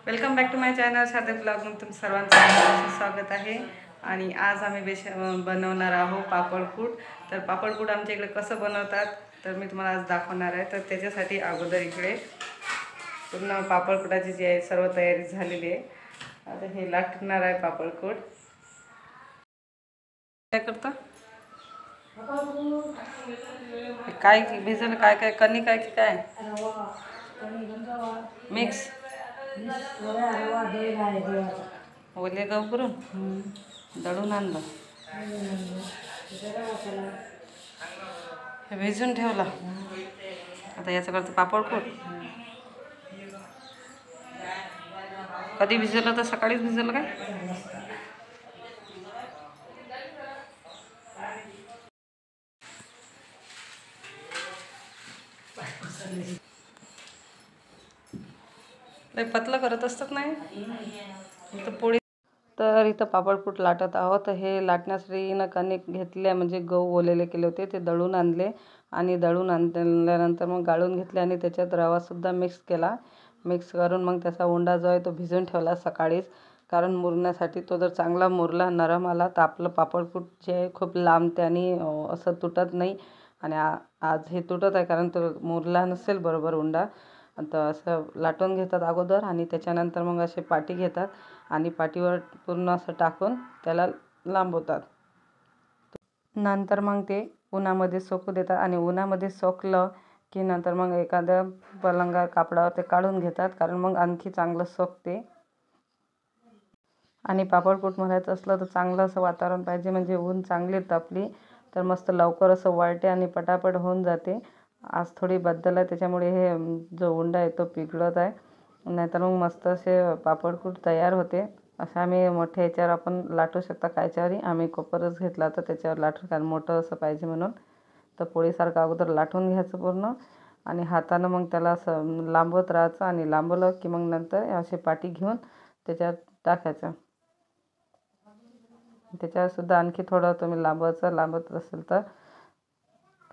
Welcome back to my channel साधे ब्लॉगमध्ये तुमचं सर्वांचं स्वागत आहे। आणि आज आम्ही बनवणार आहोत पापडकूट। तर पापडकूट आमच्या इकडे कसं बनवतात तर मी तुम्हाला आज दाखवणार आहे। तर त्याच्यासाठी अगोदर इकडे पूर्ण पापडकुटाची जी आहे सर्व तयारी झालेली आहे। आता हे लाटणार आहे पापडकूट। काय करता काय भिजवलं काय काय कणी काय की काय मिक्स ओले गहू करून दळून आणलं हे भिजून ठेवला। आता याचं करतो पापडकूट। कधी भिजवलं तर सकाळीच भिजवलं काय लय पतलं करत असतात नाही तर पोळी। तर इथं पापडकूट लाटत आहोत। हे लाटण्यासाठी न कणिक घेतले म्हणजे गहू ओलेले केले होते ते दळून आणले आणि दळून आणल्यानंतर मग गाळून घेतले आणि त्याच्यात रवासुद्धा मिक्स केला। मिक्स करून मग त्याचा उंडा जो आहे तो भिजून ठेवला सकाळीच, कारण मुरण्यासाठी। तो जर चांगला मुरला नरम आला तर आपलं पापडकूट जे आहे खूप लांबते आणि असं तुटत नाही। आणि आज हे तुटत आहे कारण तो मुरला नसेल बरोबर उंडा। तर असं लाटून घेतात अगोदर आणि त्याच्यानंतर मग असे पाटी घेतात आणि पाटीवर पूर्ण असं टाकून त्याला लांबवतात। नंतर मग ते उन्हामध्ये सोकू देतात आणि उन्हामध्ये सोकलं की नंतर मग एखाद्या पलंगावर कापडावर ते काढून घेतात, कारण मग आणखी चांगलं सोकते। आणि पापडकूट म्हणायचं असलं तर चांगलं असं वातावरण पाहिजे, म्हणजे ऊन चांगली तापली तर मस्त लवकर असं वाळते आणि पटापट होऊन जाते। आज थोडी बद्दल आहे त्याच्यामुळे हे जो उंडा आहे तो पिघळत आहे, नाहीतर मग मस्त असे पापडकूट तयार होते। असं आम्ही मोठ्या याच्यावर आपण लाटू शकता कायच्यावरही। आम्ही कोपरच घेतला तर त्याच्यावर लाटू, कारण मोठं असं पाहिजे म्हणून। तर पोळीसारखं अगोदर लाटून घ्यायचं पूर्ण आणि हातानं मग त्याला असं लांबवत राहायचं आणि लांबवलं की मग नंतर असे पाटी घेऊन त्याच्यात टाकायचं। त्याच्यावरसुद्धा आणखी थोडं तुम्ही लांबत असेल तर,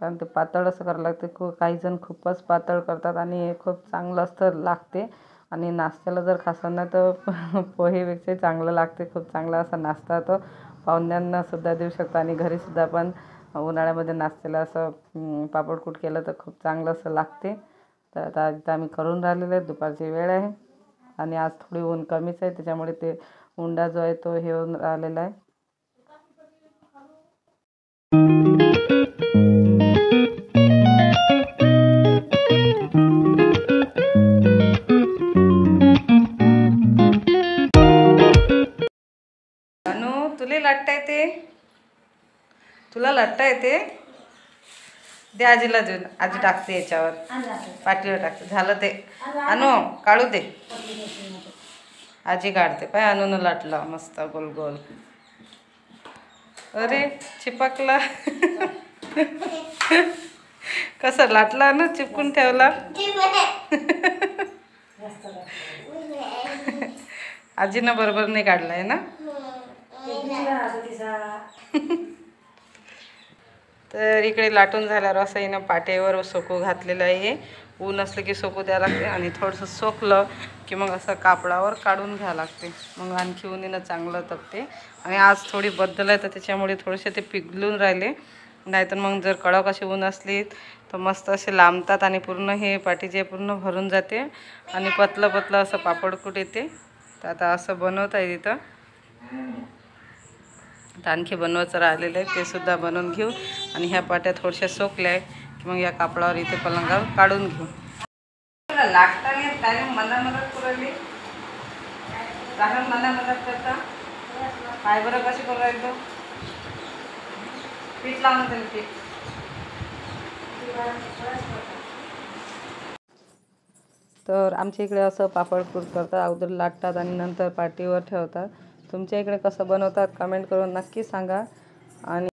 कारण ते पातळ असं करावं लागते। काही जण खूपच पातळ करतात आणि हे खूप चांगलं असतं लागते। आणि नाश्त्याला जर खासांना तर पोहेपेक्षा चांगलं लागते। खूप चांगला असा नाश्ता तो पाहुण्यांनासुद्धा देऊ शकतो आणि घरीसुद्धा आपण उन्हाळ्यामध्ये नाश्त्याला असं पापडकूट केलं तर खूप चांगलं असं लागते। तर आता आम्ही करून राहिलेलो आहे, दुपारची वेळ आहे आणि आज थोडी ऊन कमीच आहे त्याच्यामुळे ते उंडा जो आहे तो हे होऊन राहिलेला आहे। तुला लाटता येते? तुला लाटता येते? दे आजीला देऊन, आजी टाकते याच्यावर पाटीवर टाकते। झालं ते अनु काढू दे, आजी काढते पाय। अनुनं लाटला मस्त गोल गोल। अरे चिपकला कसं लाटला ना, चिपकून ठेवला। आजीनं बरोबर नाही काढलाय ना। तर इकडे लाटून झाल्यावर असं हिनं पाट्यावर सोकू घातलेलं आहे। ऊन असलं की सोकू द्यावं लागते आणि थोडंसं सोकलं की मग असं कापडावर काढून घ्यावं लागते, मग आणखी ऊनीनं चांगलं तपते। आणि आज थोडी बद्दल आहे तर त्याच्यामुळे थोडेसे ते पिघलून राहिले, नाहीतर मग जर कडक अशी ऊन असली तर मस्त असे लांबतात आणि पूर्ण हे पाटी जे पूर्ण भरून जाते आणि पतलं पतलं असं पापडकूट येते। तर आता असं बनवत आहे तिथं। तर आणखी बनवायचं राहिलेलं आहे ते सुद्धा बनवून घेऊ आणि ह्या पाट्या थोड्याशा सोकल्या आहे की मग या कापडावर इथे पलंगावर काढून घेऊ। लागता नाही काय मला मदत करायली, कारण मला मदत करता काय बरं कशी करू राहिलो? पीठ लावून त्याला पीठ। तर आमच्या इकडे असं पापडकूट करतात, अगोदर लाटतात आणि नंतर पाटीवर ठेवतात। तुमच्या इकडे कसं बनवतात कमेंट करून नक्की सांगा। आणि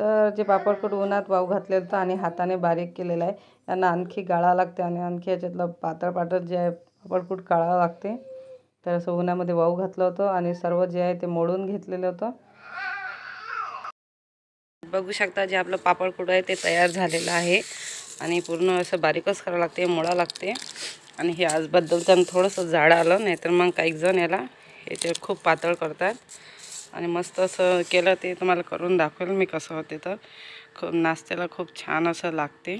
तर जे पापडकुट उन्हात वाळू घातलेलं होतं आणि हाताने बारीक केलेलं आहे, यांना आणखी गाळावं लागते आणि आणखी याच्यातलं पातळ पातळ जे आहे पापडकुट काढावं लागते. तर असं उन्हामध्ये वाळू घातलं होतं आणि सर्व जे आहे ते मोडून घेतलेलं होतं. बघू शकता जे आपलं पापडकुट आहे ते तयार झालेलं आहे आणि पूर्ण असं बारीकच करावं लागते, मोडा लागते. आणि हे आजबद्दलचं थोडंसं जाड आलं, नाहीतर मग काही जण याला याचे खूप पातळ करतात. आणि मस्त असं केलं ते तुम्हाला करून दाखवेल मी कसं होते. तर खूप नाश्त्याला खूप छान असं लागते.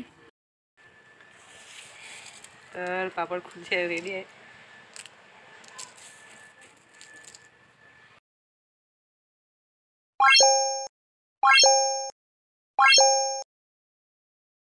तर पापडकुट जे रेडी आहे.